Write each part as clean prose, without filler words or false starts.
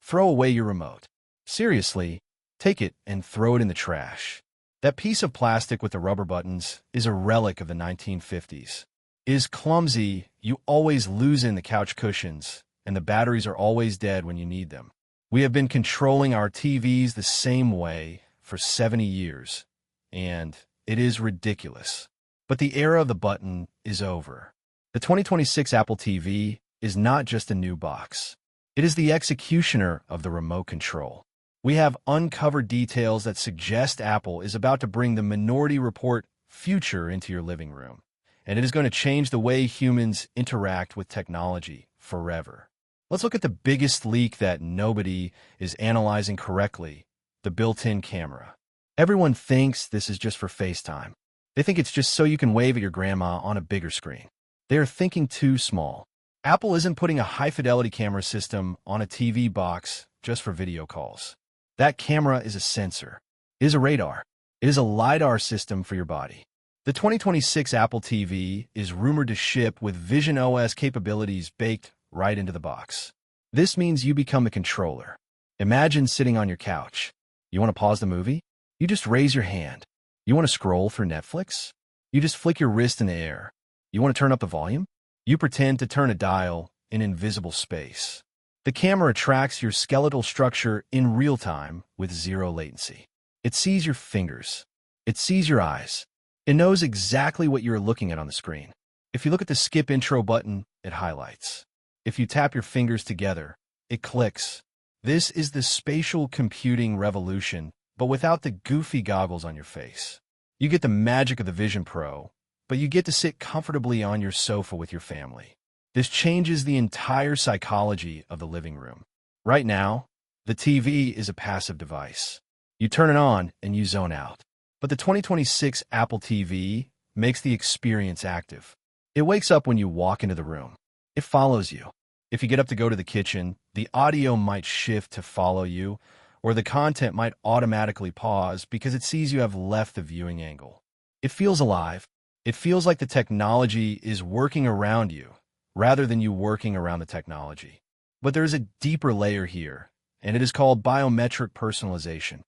throw away your remote. Seriously, take it and throw it in the trash. That piece of plastic with the rubber buttons is a relic of the 1950s. It is clumsy, you always lose in the couch cushions, and the batteries are always dead when you need them. We have been controlling our TVs the same way for 70 years, and it is ridiculous. But the era of the button is over. The 2026 Apple TV is not just a new box. It is the executioner of the remote control. We have uncovered details that suggest Apple is about to bring the Minority Report future into your living room, and it is going to change the way humans interact with technology forever. Let's look at the biggest leak that nobody is analyzing correctly, the built-in camera. Everyone thinks this is just for FaceTime. They think it's just so you can wave at your grandma on a bigger screen. They are thinking too small. Apple isn't putting a high-fidelity camera system on a TV box just for video calls. That camera is a sensor. It is a radar. It is a LiDAR system for your body. The 2026 Apple TV is rumored to ship with Vision OS capabilities baked right into the box. This means you become the controller. Imagine sitting on your couch. You want to pause the movie? You just raise your hand. You want to scroll through Netflix? You just flick your wrist in the air. You want to turn up the volume? You pretend to turn a dial in invisible space. The camera tracks your skeletal structure in real time with zero latency. It sees your fingers. It sees your eyes. It knows exactly what you're looking at on the screen. If you look at the skip intro button, it highlights. If you tap your fingers together, it clicks. This is the spatial computing revolution, but without the goofy goggles on your face. You get the magic of the Vision Pro, but you get to sit comfortably on your sofa with your family. This changes the entire psychology of the living room. Right now, the TV is a passive device. You turn it on and you zone out. But the 2026 Apple TV makes the experience active. It wakes up when you walk into the room. It follows you. If you get up to go to the kitchen, the audio might shift to follow you, or the content might automatically pause because it sees you have left the viewing angle. It feels alive. It feels like the technology is working around you, rather than you working around the technology. But there is a deeper layer here, and it is called biometric personalization.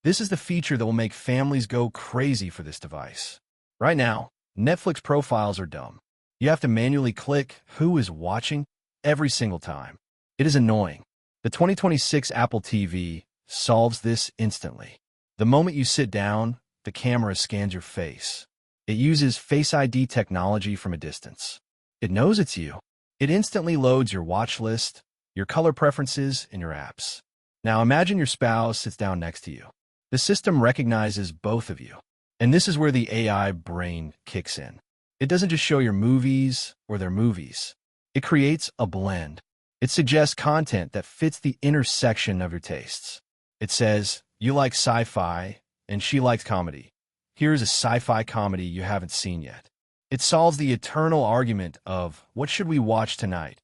This is the feature that will make families go crazy for this device. Right now, Netflix profiles are dumb. You have to manually click who is watching every single time. It is annoying. The 2026 Apple TV solves this instantly. The moment you sit down, the camera scans your face. It uses Face ID technology from a distance. It knows it's you. It instantly loads your watch list, your color preferences, and your apps. Now imagine your spouse sits down next to you. The system recognizes both of you. And this is where the AI brain kicks in. It doesn't just show your movies or their movies. It creates a blend. It suggests content that fits the intersection of your tastes. It says, you like sci-fi, and she likes comedy. Here's a sci-fi comedy you haven't seen yet. It solves the eternal argument of, what should we watch tonight,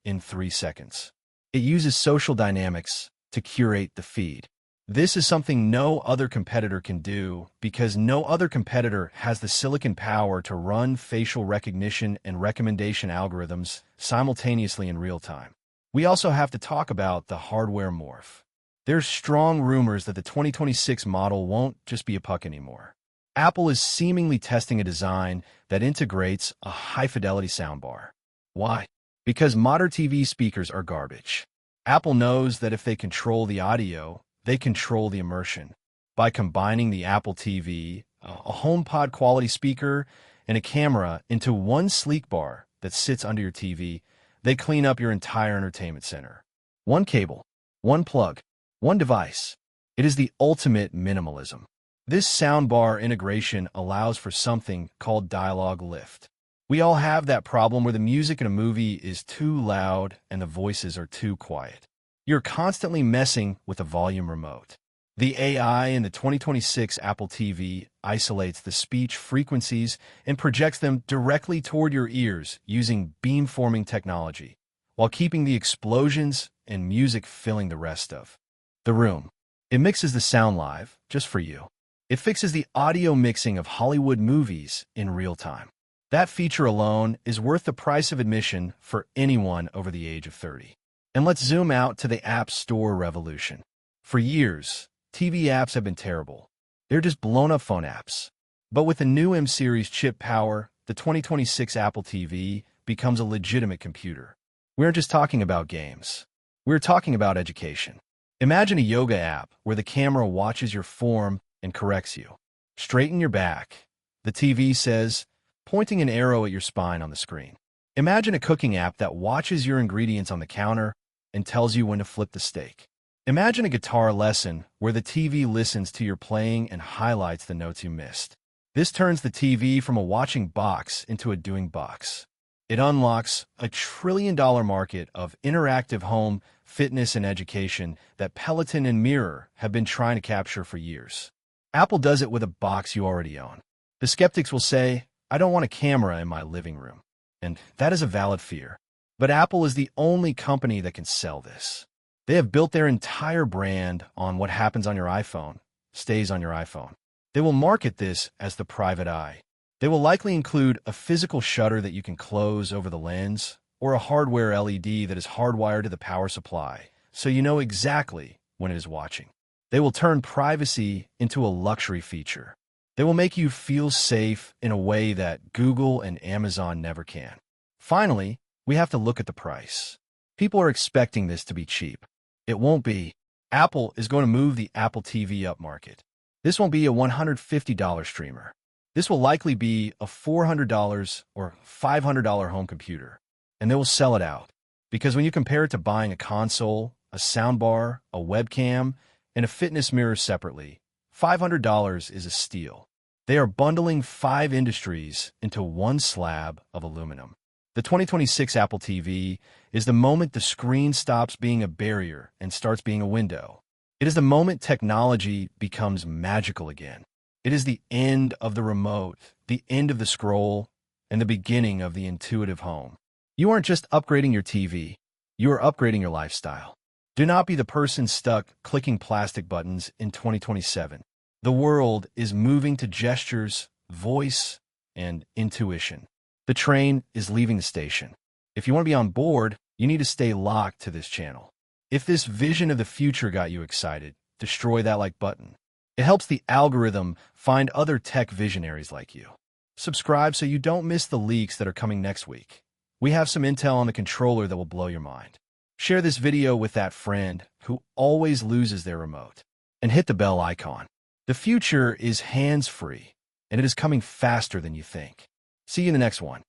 in 3 seconds. It uses social dynamics to curate the feed. This is something no other competitor can do because no other competitor has the silicon power to run facial recognition and recommendation algorithms simultaneously in real time. We also have to talk about the hardware morph. There's strong rumors that the 2026 model won't just be a puck anymore. Apple is seemingly testing a design that integrates a high-fidelity soundbar. Why? Because modern TV speakers are garbage. Apple knows that if they control the audio, they control the immersion. By combining the Apple TV, a HomePod quality speaker, and a camera into one sleek bar that sits under your TV, they clean up your entire entertainment center. One cable, one plug, one device. It is the ultimate minimalism. This soundbar integration allows for something called dialogue lift. We all have that problem where the music in a movie is too loud and the voices are too quiet. You're constantly messing with the volume remote. The AI in the 2026 Apple TV isolates the speech frequencies and projects them directly toward your ears using beamforming technology, while keeping the explosions and music filling the rest of the room. It mixes the sound live, just for you. It fixes the audio mixing of Hollywood movies in real time. That feature alone is worth the price of admission for anyone over the age of 30. And let's zoom out to the App Store revolution. For years, TV apps have been terrible. They're just blown-up phone apps. But with the new M-series chip power, the 2026 Apple TV becomes a legitimate computer. We aren't just talking about games. We're talking about education. Imagine a yoga app where the camera watches your form and corrects you. Straighten your back. The TV says, pointing an arrow at your spine on the screen. Imagine a cooking app that watches your ingredients on the counter and tells you when to flip the steak. Imagine a guitar lesson where the TV listens to your playing and highlights the notes you missed. This turns the TV from a watching box into a doing box. It unlocks a $1 trillion market of interactive home, fitness, and education that Peloton and Mirror have been trying to capture for years. Apple does it with a box you already own. The skeptics will say, I don't want a camera in my living room. And that is a valid fear. But Apple is the only company that can sell this. They have built their entire brand on what happens on your iPhone, stays on your iPhone. They will market this as the private eye. They will likely include a physical shutter that you can close over the lens, or a hardware LED that is hardwired to the power supply, so you know exactly when it is watching. They will turn privacy into a luxury feature. They will make you feel safe in a way that Google and Amazon never can. Finally, we have to look at the price. People are expecting this to be cheap. It won't be. Apple is going to move the Apple TV up market. This won't be a $150 streamer. This will likely be a $400 or $500 home computer, and they will sell it out. Because when you compare it to buying a console, a soundbar, a webcam, and a fitness mirror separately, $500 is a steal. They are bundling 5 industries into one slab of aluminum. The 2026 Apple TV is the moment the screen stops being a barrier and starts being a window. It is the moment technology becomes magical again. It is the end of the remote, the end of the scroll, and the beginning of the intuitive home. You aren't just upgrading your TV, you are upgrading your lifestyle. Do not be the person stuck clicking plastic buttons in 2027. The world is moving to gestures, voice, and intuition. The train is leaving the station. If you want to be on board, you need to stay locked to this channel. If this vision of the future got you excited, destroy that like button. It helps the algorithm find other tech visionaries like you. Subscribe so you don't miss the leaks that are coming next week. We have some intel on the controller that will blow your mind. Share this video with that friend who always loses their remote. And hit the bell icon. The future is hands-free, and it is coming faster than you think. See you in the next one.